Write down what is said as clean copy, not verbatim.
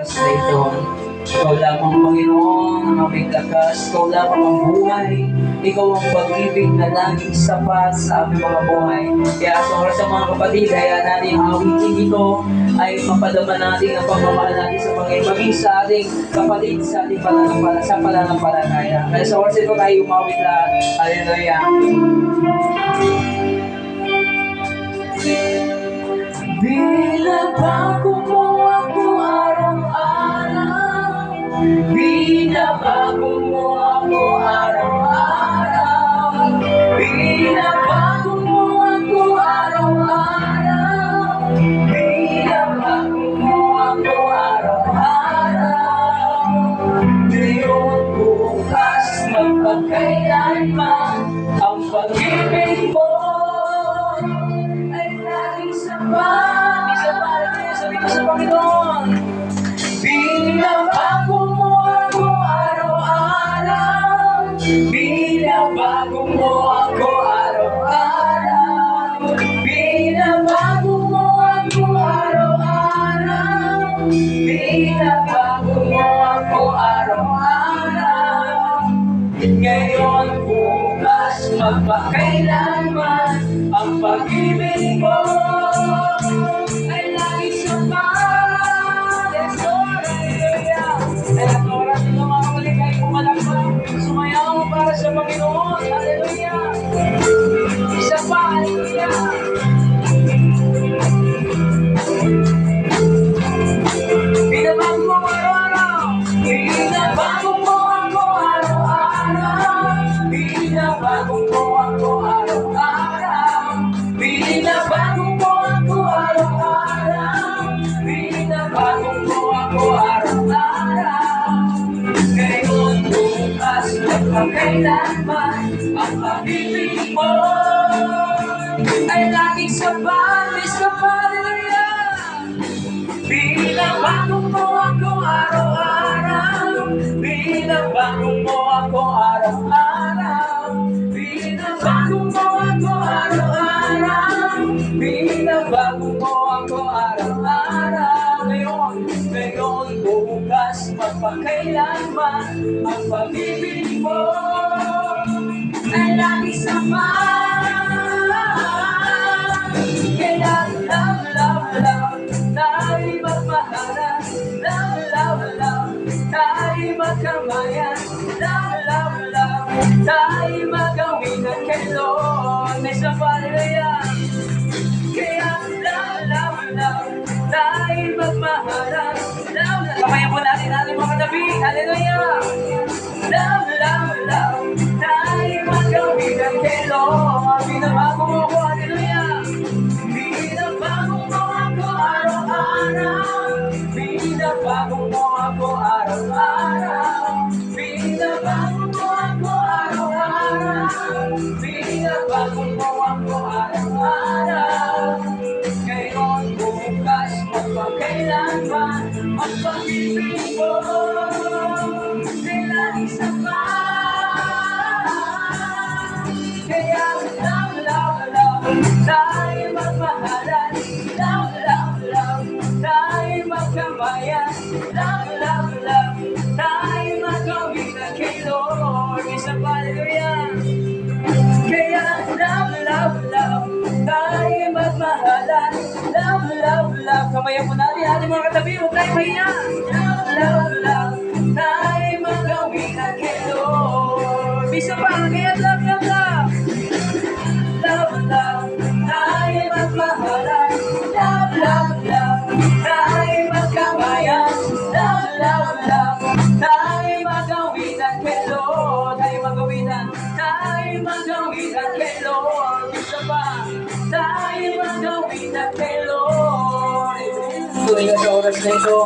sa ito. Ikaw lamang, Panginoon, ang aming lakas. Ikaw lamang ang buhay. Ikaw ang pag-ibig na laging sapat sa aming mga buhay. Kaya sa mga kapatid, kaya natin ang awitin ito ay mapadama natin ang pagmamahal natin sa Panginoon. Maging sa ating kapatid, sa ating pananampalataya. Kaya sa oras ito tayo umawit lahat. Hallelujah. Binabago mo ako araw-araw. Binabago mo ako araw-araw. Binabago mo ako araw-araw. Binabago mo ako araw-araw. Ngayon, bukas, magpagkailanman, ang pag-ibig mo ay laging sapat. Sabi ko sa Panginoon, binabago mo ako araw-araw. Binabago mo ako araw-araw. Binabago mo ako araw-araw. Binabago mo ako araw-araw. Ngayon, bukas, magpakailanman, ang pag-ibig mo ay laging sapat. Yes, Lord, hallelujah. Kaya ang oras nito mga kapatid, kayo pumalakpak, sumayaw para sa Panginoon. Hallelujah. Isa pa, hallelujah. Binabago mo araw-araw. Binabago mo ako araw-araw. Binabago mo ako araw-araw. Binabago mo ako araw-araw. Binabago mo ako araw-araw. Ngayon, bukas, magpakailanman, ang pag-ibig mo ay laging sapat. Miss ka pa, hallelujah. Binabago mo ako araw-araw. Binabago mo ako araw-araw. Binabago mo ako araw-araw. Binabago mo ako araw-araw. Ngayon, bukas, magpakailanman, ang pag-ibig mo ay laging sapat. Kaya love, tayo'y magmahalan. Love, tayo'y magkamayan. Love, tayo'y magawin ng kay Lord. May sampalaya. Kaya love, tayo'y magmahalan. Love. Kamayan po natin ating mga katabi. Hallelujah. Love, tayo'y magawin ng kay Lord. Binabago mo ako, hallelujah. Binabago mo ako araw-araw. Binabago mo ako araw-araw. Binabago mo ako araw-araw. Binabago mo ako araw-araw. Ngayon, bukas, magpakailanman, ang pag-ibig mo ay laging sapat. Kaya love, tayo'y magmahalan. Love, tayo'y magkamayan. Love, tayo'y magawin ng kay Lord. Isa pa, hallelujah. Kaya love, tayo'y magmahalan. Love, kamayan mo natin ating mga katabi. Huwag tayo mahiya. Love, tayo'y magawin ng kay Lord. Isa pa, kaya love. Love, tayo'y magmahalan. Love, tayo'y magkamayan. Love, tayo'y magawin ng kay Lord. Tayo'y magawin ng kay Lord. Isa pa, tayo'y magawin ng kay Lord. Tuwing sa oras na ito,